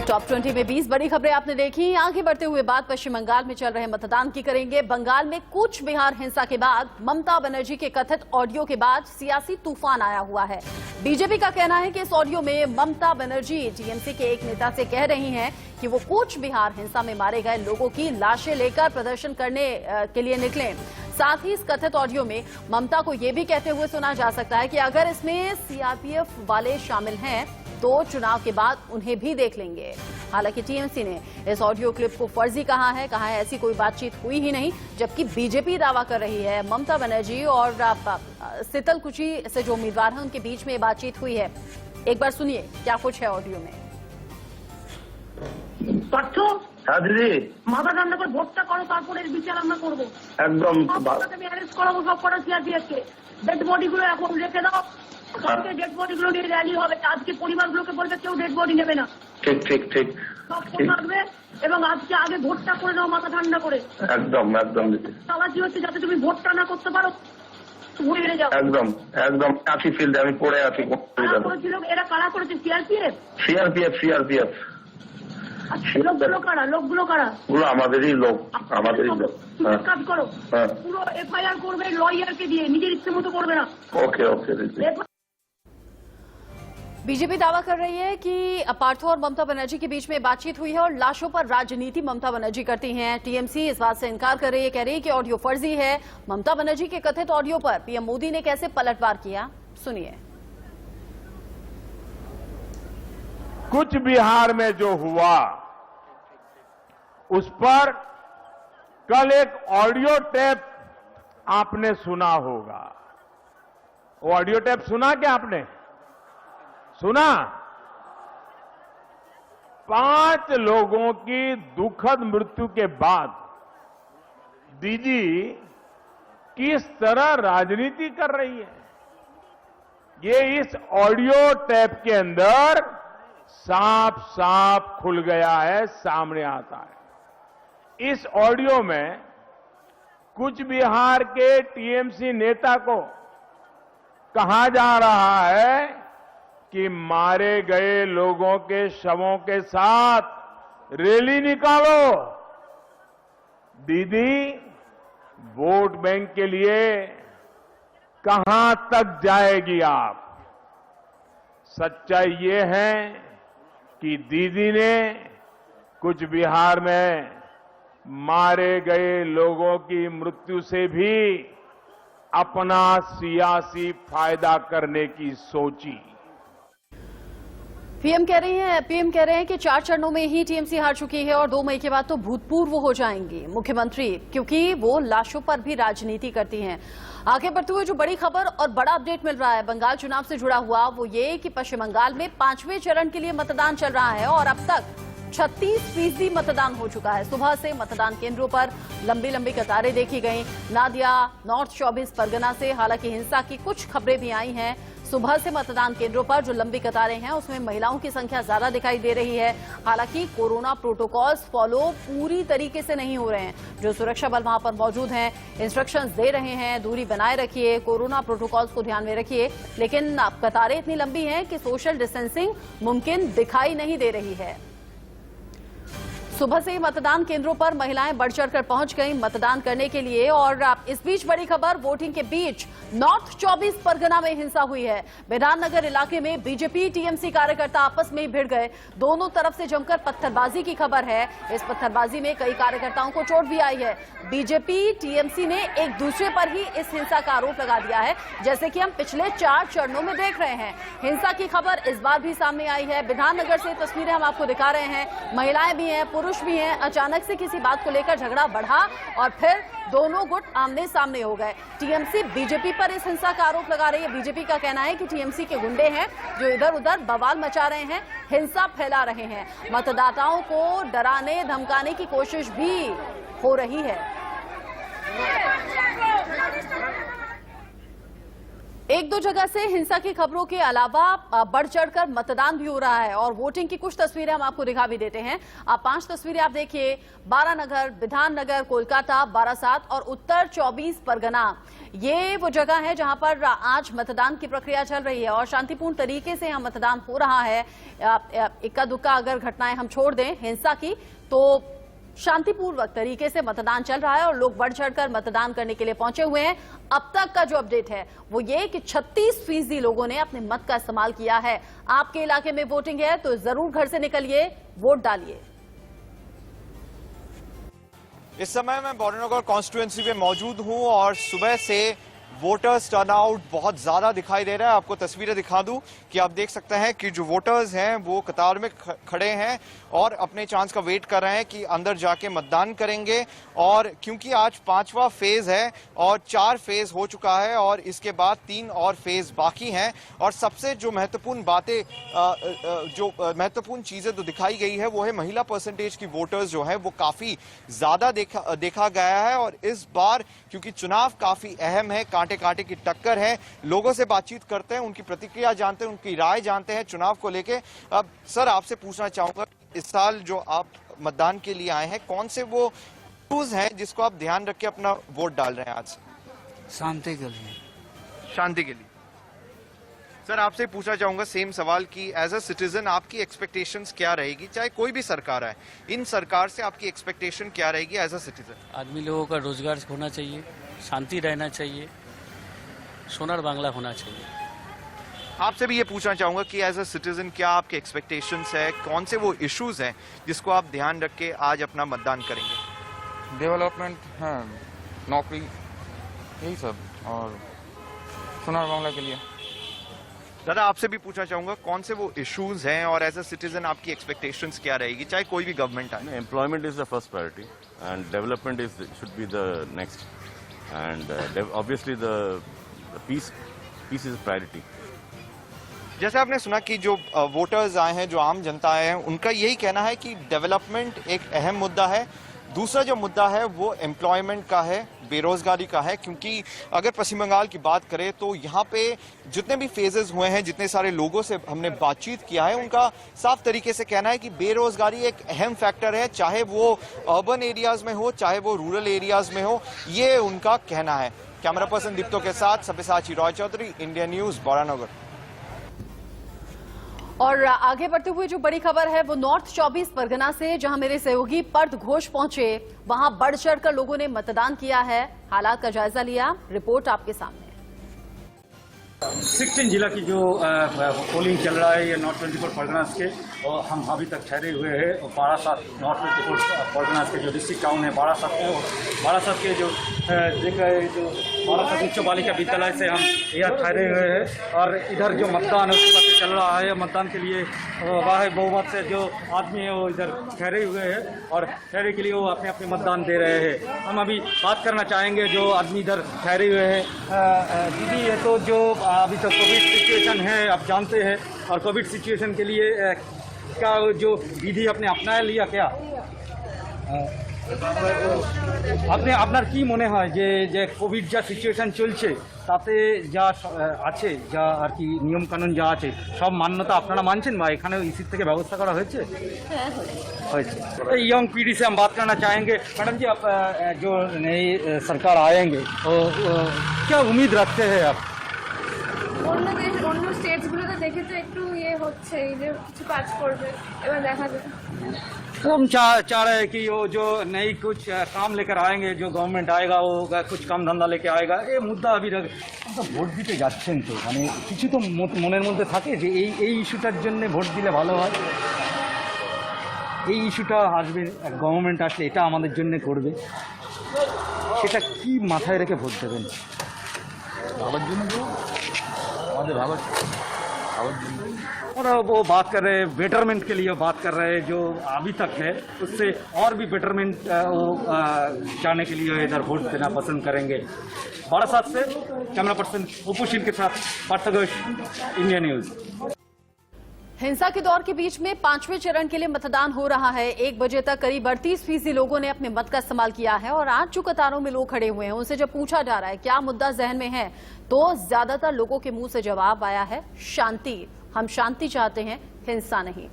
Top 20 में 20 बड़ी खबरें आपने देखी। आगे बढ़ते हुए बात पश्चिम बंगाल में चल रहे मतदान की करेंगे। बंगाल में कूच बिहार हिंसा के बाद ममता बनर्जी के कथित ऑडियो के बाद सियासी तूफान आया हुआ है। बीजेपी का कहना है कि इस ऑडियो में ममता बनर्जी टीएमसी के एक नेता से कह रही हैं कि वो कूच बिहार हिंसा में मारे गए लोगों की लाशें लेकर प्रदर्शन करने के लिए निकले। साथ ही इस कथित ऑडियो में ममता को यह भी कहते हुए सुना जा सकता है कि अगर इसमें सीआरपीएफ वाले शामिल हैं तो चुनाव के बाद उन्हें भी देख लेंगे। हालांकि टीएमसी ने इस ऑडियो क्लिप को फर्जी कहा है ऐसी कोई बातचीत हुई ही नहीं, जबकि बीजेपी दावा कर रही है ममता बनर्जी और शीतलकुची से जो उम्मीदवार हैं उनके बीच में बातचीत हुई है। एक बार सुनिए क्या कुछ है ऑडियो में। दीदी মাথা ঠান্ডা করে ভোটটা করো, তারপরে বিচার আমরা করবো। একদম আমি অ্যারেস্ট করাবো সব কটা সিআরপিএফকে। ডেড বডিগুলো এখন রেখে দাও, কালকে ডেড বডিগুলো নিয়ে র্যালি হবে। আজকে পরিবারগুলোকে বলবে কেউ ডেড বডি নেবে না। ঠিক ঠিক ঠিক সব থাকবে এবং আজকে আগে ভোটটা করে নাও মাথা ঠান্ডা করে। একদম একদম দিদি চালাকি হচ্ছে যাতে তুমি ভোটটা না করতে পারো, ঘুরে যাও। একদম একদম কাশি ফিল্ডে আমি পড়ে আছি। এরা কারা করেছে? সিআরপিএফ সিআরপিএফ সিআরপিএফ লোকগুলো কারা? লোকগুলো কারা? পুরো আমাদেরই লোক, আমাদেরই লোক। কাজ করো, পুরো এফআইআর করবে লয়ারকে দিয়ে, নিজের ইচ্ছে মতো করবে না। ओके ओके दीदी। बीजेपी दावा कर रही है कि पार्थो और ममता बनर्जी के बीच में बातचीत हुई है और लाशों पर राजनीति ममता बनर्जी करती हैं। टीएमसी इस बात से इनकार कर रही है, कह रही है कि ऑडियो फर्जी है। ममता बनर्जी के कथित ऑडियो पर पीएम मोदी ने कैसे पलटवार किया, सुनिए। कुछ बिहार में जो हुआ उस पर कल एक ऑडियो टेप आपने सुना होगा। वो ऑडियो टेप सुना क्या आपने? सुना? 5 लोगों की दुखद मृत्यु के बाद दीदी किस तरह राजनीति कर रही है, ये इस ऑडियो टेप के अंदर साफ साफ खुल गया है, सामने आता है। इस ऑडियो में कुछ बिहार के टीएमसी नेता को कहा जा रहा है कि मारे गए लोगों के शवों के साथ रैली निकालो। दीदी वोट बैंक के लिए कहां तक जाएगी आप? सच्चाई ये है कि दीदी ने कुछ बिहार में मारे गए लोगों की मृत्यु से भी अपना सियासी फायदा करने की सोची। पीएम कह रहे हैं कि 4 चरणों में ही टीएमसी हार चुकी है और 2 मई के बाद तो भूतपूर्व हो जाएंगी मुख्यमंत्री, क्योंकि वो लाशों पर भी राजनीति करती हैं। आगे बढ़ते हुए जो बड़ी खबर और बड़ा अपडेट मिल रहा है बंगाल चुनाव से जुड़ा हुआ, वो ये कि पश्चिम बंगाल में 5वें चरण के लिए मतदान चल रहा है और अब तक 36% मतदान हो चुका है। सुबह से मतदान केंद्रों पर लंबी लंबी कतारें देखी गई। नादिया नॉर्थ 24 परगना से हालांकि हिंसा की कुछ खबरें भी आई हैं। सुबह से मतदान केंद्रों पर जो लंबी कतारें हैं उसमें महिलाओं की संख्या ज्यादा दिखाई दे रही है। हालांकि कोरोना प्रोटोकॉल्स फॉलो पूरी तरीके से नहीं हो रहे हैं। जो सुरक्षा बल वहां पर मौजूद हैं इंस्ट्रक्शंस दे रहे हैं, दूरी बनाए रखिए, कोरोना प्रोटोकॉल्स को ध्यान में रखिए, लेकिन अब कतारें इतनी लंबी हैं कि सोशल डिस्टेंसिंग मुमकिन दिखाई नहीं दे रही है। सुबह से ही मतदान केंद्रों पर महिलाएं बढ़ चढ़कर पहुंच गईं मतदान करने के लिए। और इस बीच बड़ी खबर, वोटिंग के बीच नॉर्थ 24 परगना में हिंसा हुई है। बिधाननगर इलाके में बीजेपी टीएमसी कार्यकर्ता आपस में ही भिड़ गए। दोनों तरफ से जमकर पत्थरबाजी की खबर है। इस पत्थरबाजी में कई कार्यकर्ताओं को चोट भी आई है। बीजेपी टीएमसी ने एक दूसरे पर ही इस हिंसा का आरोप लगा दिया है, जैसे कि हम पिछले 4 चरणों में देख रहे हैं। हिंसा की खबर इस बार भी सामने आई है। बिधाननगर से तस्वीरें हम आपको दिखा रहे हैं। महिलाएं भी हैं, पुरुष भी हैं। अचानक से किसी बात को लेकर झगड़ा बढ़ा और फिर दोनों गुट आमने सामने हो गए। टीएमसी बीजेपी पर इस हिंसा का आरोप लगा रही है। बीजेपी का कहना है कि टीएमसी के गुंडे हैं जो इधर उधर बवाल मचा रहे हैं, हिंसा फैला रहे हैं, मतदाताओं को डराने धमकाने की कोशिश भी हो रही है। एक दो जगह से हिंसा की खबरों के अलावा बढ़ चढ़कर मतदान भी हो रहा है और वोटिंग की कुछ तस्वीरें हम आपको दिखा भी देते हैं। आप 5 तस्वीरें आप देखिए। बारानगर, विधाननगर, कोलकाता, बारासात और उत्तर 24 परगना, ये वो जगह है जहां पर आज मतदान की प्रक्रिया चल रही है और शांतिपूर्ण तरीके से यहां मतदान हो रहा है। इक्का दुक्का अगर घटनाएं हम छोड़ दें हिंसा की, तो शांतिपूर्वक तरीके से मतदान चल रहा है और लोग बढ़ चढ़कर मतदान करने के लिए पहुंचे हुए हैं। अब तक का जो अपडेट है वो ये कि 36% लोगों ने अपने मत का इस्तेमाल किया है। आपके इलाके में वोटिंग है तो जरूर घर से निकलिए, वोट डालिए। इस समय मैं बॉर्डरनगर कॉन्स्टिट्यूएंसी में मौजूद हूं और सुबह से वोटर्स टर्नआउट बहुत ज्यादा दिखाई दे रहा है। आपको तस्वीरें दिखा दूं कि आप देख सकते हैं कि जो वोटर्स हैं वो कतार में खड़े हैं और अपने चांस का वेट कर रहे हैं कि अंदर जाके मतदान करेंगे। और क्योंकि आज 5वां फेज है और 4 फेज हो चुका है और इसके बाद 3 और फेज बाकी हैं। और सबसे जो महत्वपूर्ण बातें, जो महत्वपूर्ण चीजें जो दिखाई गई है वो है महिला परसेंटेज की वोटर्स जो है वो काफी ज्यादा देखा गया है। और इस बार क्योंकि चुनाव काफी अहम है, कांटे कांटे की टक्कर है, लोगों से बातचीत करते हैं, उनकी प्रतिक्रिया जानते हैं, उनकी राय जानते हैं चुनाव को लेके। अब सर आपसे पूछना चाहूंगा, इस साल जो आप मतदान के लिए आए हैं, कौन से वो इश्यूज हैं जिसको आप ध्यान रख के अपना वोट डाल रहे हैं आज? शांति के लिए। शांति के लिए। सर आपसे पूछना चाहूंगा सेम सवाल कि एज अ सिटीजन आपकी एक्सपेक्टेशंस क्या रहेगी, चाहे कोई भी सरकार आए, इन सरकार से आपकी एक्सपेक्टेशन क्या रहेगी एज अ सिटीजन? आदमी लोगों का रोजगार होना चाहिए, शांति रहना चाहिए, सोनार बांग्ला होना चाहिए। आपसे भी ये पूछना चाहूंगा कि एज अ सिटीजन क्या आपके एक्सपेक्टेशंस है, कौन से वो इश्यूज हैं जिसको आप ध्यान रख के आज अपना मतदान करेंगे? डेवलपमेंट है, नौकरी, यही सब, और सोनार बांग्ला के लिए। दादा आपसे भी पूछना चाहूंगा कौन से वो इश्यूज हैं और एज अ सिटीजन आपकी एक्सपेक्टेशंस क्या रहेगी, चाहे कोई भी गवर्नमेंट आए? Employment is the first priority, and development should be the next, and obviously the peace is a priority. जैसे आपने सुना कि जो वोटर्स आए हैं, जो आम जनता आए हैं, उनका यही कहना है कि डेवलपमेंट एक अहम मुद्दा है। दूसरा जो मुद्दा है वो एम्प्लॉयमेंट का है, बेरोजगारी का है। क्योंकि अगर पश्चिम बंगाल की बात करें तो यहाँ पे जितने भी फेजेस हुए हैं, जितने सारे लोगों से हमने बातचीत किया है, उनका साफ तरीके से कहना है कि बेरोजगारी एक अहम फैक्टर है, चाहे वो अर्बन एरियाज में हो, चाहे वो रूरल एरियाज में हो, ये उनका कहना है। कैमरा पर्सन दीप्तो के साथ सब्यसाची रॉय चौधरी, इंडिया न्यूज, बॉरानगर। और आगे बढ़ते हुए जो बड़ी खबर है वो नॉर्थ 24 परगना से, जहां मेरे सहयोगी पर्थ घोष पहुंचे, वहां बढ़ चढ़कर लोगों ने मतदान किया है, हालात का जायजा लिया। रिपोर्ट आपके सामने। 16 जिला की जो पोलिंग चल रहा है ये नॉर्थ 24 परगनास के, और हम अभी तक ठहरे हुए हैं। और बारासात नॉर्थ 24 परगनास के जो डिस्ट्रिक्ट टाउन है बारासात में, बारासात के जो देख रहे हैं जो बारासात उच्च बालिका विद्यालय से हम यहाँ ठहरे हुए हैं। और इधर जो मतदान है उसका चल रहा है, मतदान के लिए वाह बहुमत से जो आदमी है वो इधर ठहरे हुए हैं और ठहरे के लिए वो अपने अपने मतदान दे रहे हैं। हम अभी बात करना चाहेंगे जो आदमी इधर ठहरे हुए हैं। दीदी ये तो जो अभी तक कोविड सिचुएशन है आप जानते हैं, और कोविड सिचुएशन के लिए क्या जो विधि आपने अपना लिया क्या? আপনি আপনার কি মনে হয় যে যে কোভিড যা সিচুয়েশন চলছে তাতে যা আছে, যা আর কি নিয়ম কানুন যা আছে সব মান্যতা আপনারা মানছেন বা এখানে ইসির থেকে ব্যবস্থা করা হয়েছে? হয়েছে। यंग पीढ़ी से हम बात करना चाहेंगे। मैडम जी आप जो नई सरकार आएंगे तो क्या उम्मीद रखते हैं आप? অন্য স্টেটসগুলোতে দেখেছে একটু ইয়ে হচ্ছে, এই যে কিছু কাজ করবে, এবার দেখা যাবে। हम चाह रहे हैं कि वो जो नई कुछ काम लेकर आएंगे, जो गवर्नमेंट आएगा वो कुछ काम धंधा लेके आएगा। ये मुद्दा अभी तो ভোট দিতে যাচ্ছেন তো মানে কিছু তো মনের মধ্যে থাকে যে এই ইস্যুটার জন্য ভোট দিলে ভালো হয়, এই ইস্যুটা আসবে, গভর্নমেন্ট আসলে এটা আমাদের জন্য করবে, সেটা কি মাথায় রেখে ভোট দেবেন? ভাবার জন্য আমাদের ভাবার और वो बात कर रहे हैं बेटरमेंट के लिए, बात कर रहे हैं जो अभी तक है उससे और भी बेटरमेंट वो जाने के लिए इधर वोट देना पसंद करेंगे। बारासात से कैमरा पर्सन उपू सिंह के साथ पार्थ घोष, इंडिया न्यूज। हिंसा के दौर के बीच में 5वें चरण के लिए मतदान हो रहा है। 1 बजे तक करीब 38% लोगों ने अपने मत का इस्तेमाल किया है और आज जो कतारों में लोग खड़े हुए हैं उनसे जब पूछा जा रहा है क्या मुद्दा जहन में है, तो ज्यादातर लोगों के मुंह से जवाब आया है शांति। हम शांति चाहते हैं, हिंसा नहीं।